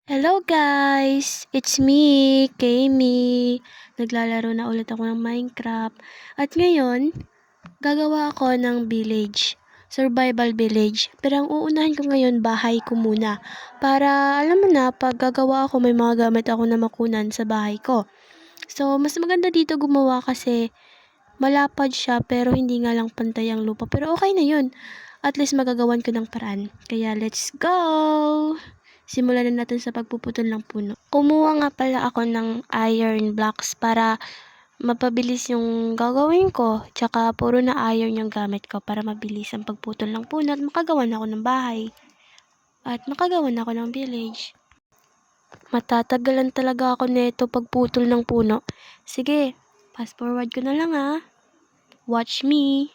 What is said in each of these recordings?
Hello guys! It's me, Kami. Naglalaro na ulit ako ng Minecraft. At ngayon, gagawa ako ng village. Survival village. Pero ang uunahin ko ngayon, bahay ko muna. Para, alam mo na, pag gagawa ako, may mga gamit ako na makunan sa bahay ko. So, mas maganda dito gumawa kasi malapad siya pero hindi nga lang pantay ang lupa. Pero okay na yun. At least magagawan ko ng paraan. Kaya let's go! Simulan na natin sa pagpuputol ng puno. Kumuha nga pala ako ng iron blocks para mapabilis yung gagawin ko. Tsaka puro na iron yung gamit ko para mabilis ang pagputol ng puno at makagawan ako ng bahay. At makagawan ako ng village. Matatagalan talaga ako nito pagputol ng puno. Sige, fast forward ko na lang ha. Watch me.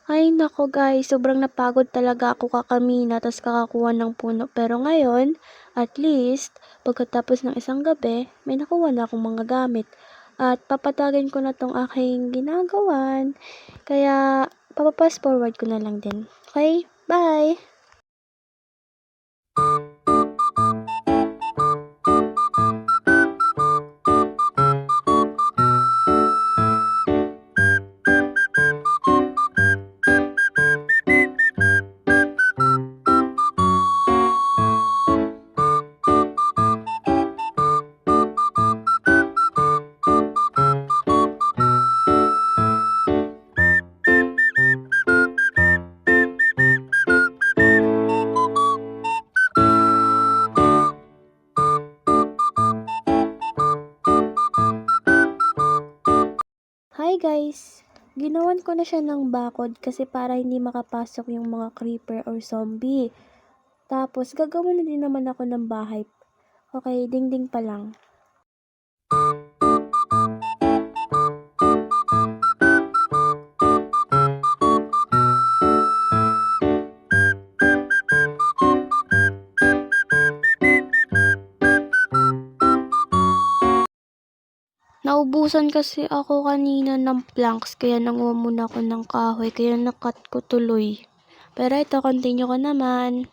Ay nako guys, sobrang napagod talaga ako kakamina tas kakakuha ng puno. Pero ngayon, at least, pagkatapos ng isang gabi, may nakuha na akong mga gamit. At papatagin ko na tong aking ginagawan. Kaya, papapas forward ko na lang din. Okay? Bye! Hi guys! Ginawan ko na siya ng bakod kasi para hindi makapasok yung mga creeper or zombie. Tapos, gagawin na din naman ako ng bahay. Okay, dingding pa lang. Naubusan kasi ako kanina ng planks kaya nanguha muna ako ng kahoy kaya nakat ko tuloy. Pero ito, continue ko naman.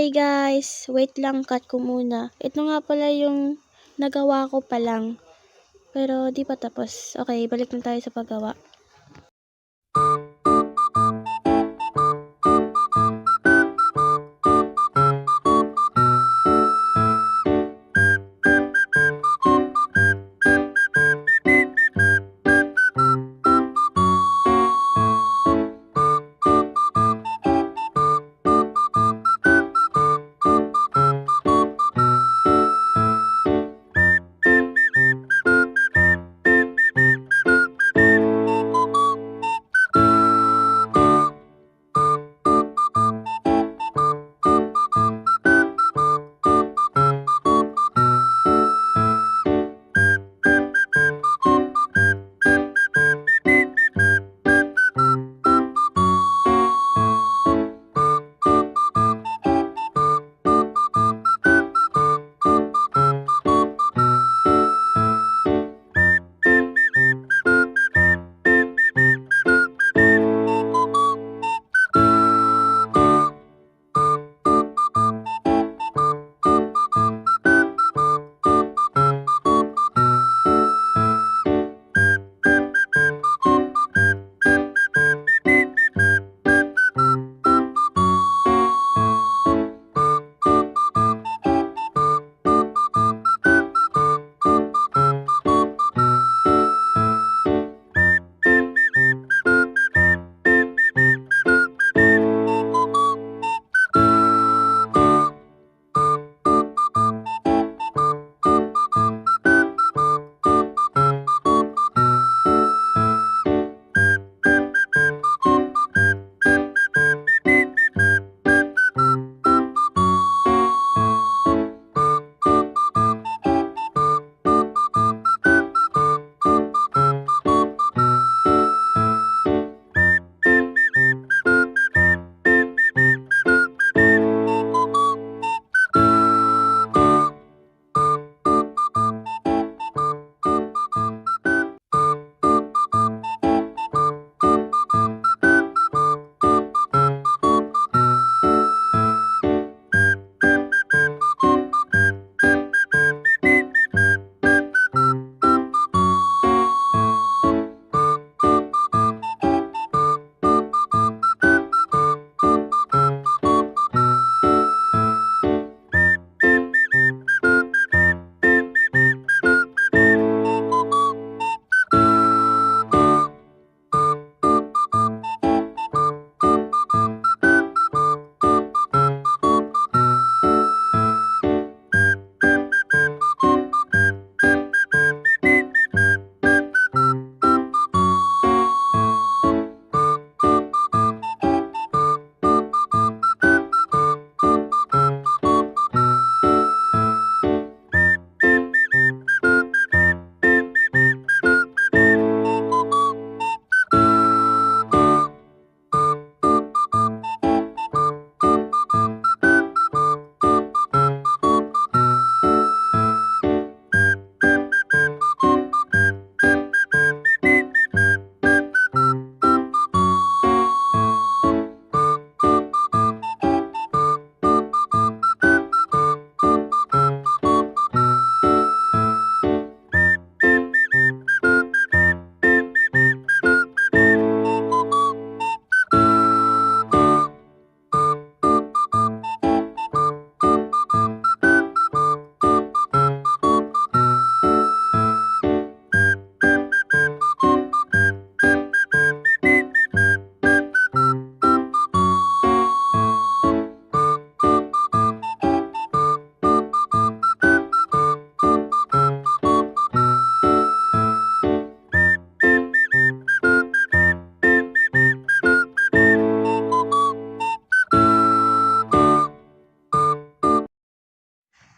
Hi guys! Wait lang, cut ko muna. Ito nga pala yung nagawa ko pa lang. Pero di pa tapos. Okay, balik na tayo sa paggawa.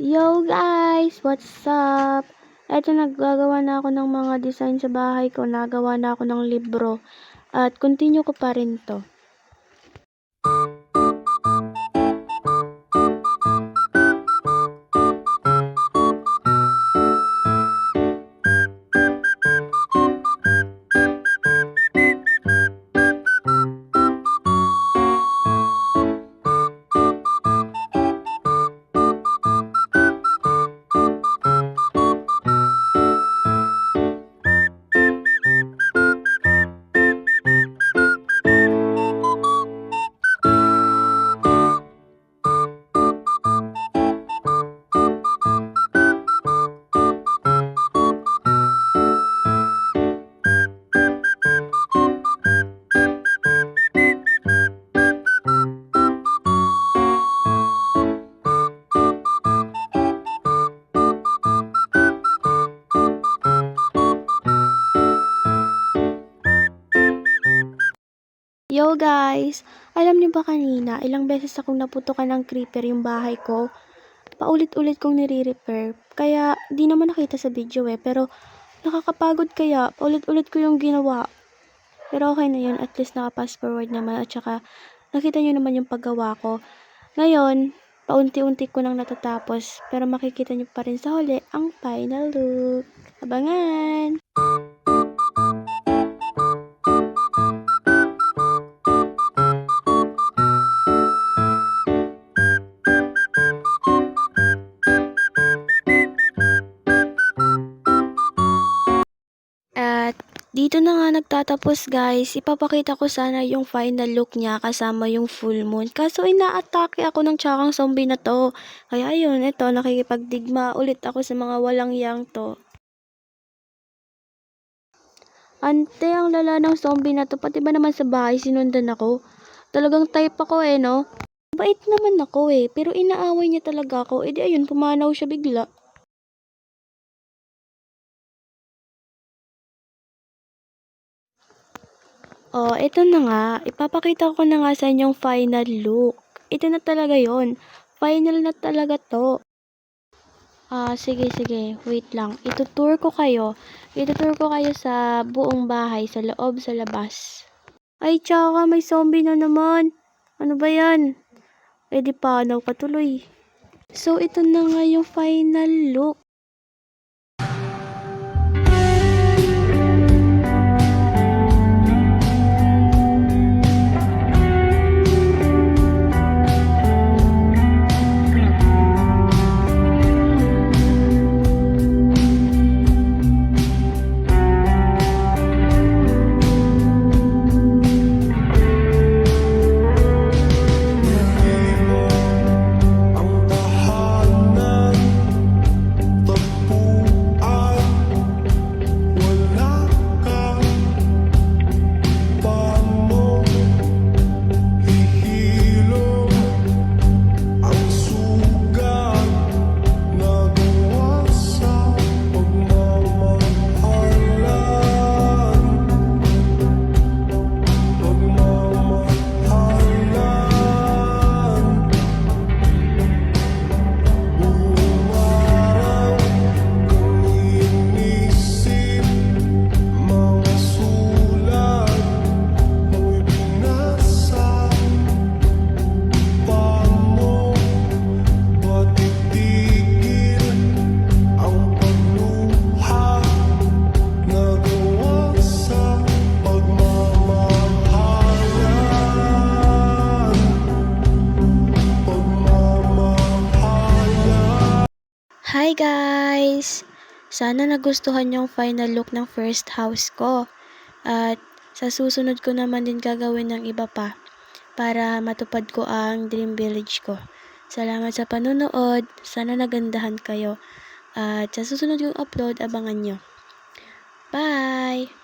Yo guys! What's up? Eto, naggagawa na ako ng mga design sa bahay ko. Nagawa na ako ng libro. At continue ko pa rin to. Yo guys! Alam niyo ba kanina, ilang beses akong naputukan ng creeper yung bahay ko. Paulit-ulit kong nire-repair. Kaya di naman nakita sa video pero nakakapagod kaya paulit-ulit ko yung ginawa. Pero okay na yun, at least naka-fast forward naman at saka nakita niyo naman yung paggawa ko. Ngayon, paunti-unti ko nang natatapos pero makikita niyo pa rin sa huli ang final look. Abangan! At dito na nga nagtatapos guys, ipapakita ko sana yung final look niya kasama yung full moon. Kaso inaatake ako ng tsakang zombie na to. Kaya ayun, ito nakikipagdigma ulit ako sa mga walang yang to. Ante, ang lala ng zombie na to, pati ba naman sa bahay sinundan ako? Talagang type ako no? Bait naman ako pero inaaway niya talaga ako. Di ayun, pumanaw siya bigla. Oh, ito na nga. Ipapakita ko na nga sa inyong final look. Ito na talaga yon. Final na talaga to. Sige. Wait lang. Itutour ko kayo. Itutour ko kayo sa buong bahay, sa loob, sa labas. Ay, tsaka may zombie na naman. Ano ba yan? Di panaw ka tuloy. So, ito na nga yung final look. Hi guys! Sana nagustuhan yung final look ng first house ko. At sa susunod ko naman din gagawin ng iba pa para matupad ko ang dream village ko. Salamat sa panonood. Sana nagandahan kayo. At sa susunod kong upload, abangan nyo. Bye!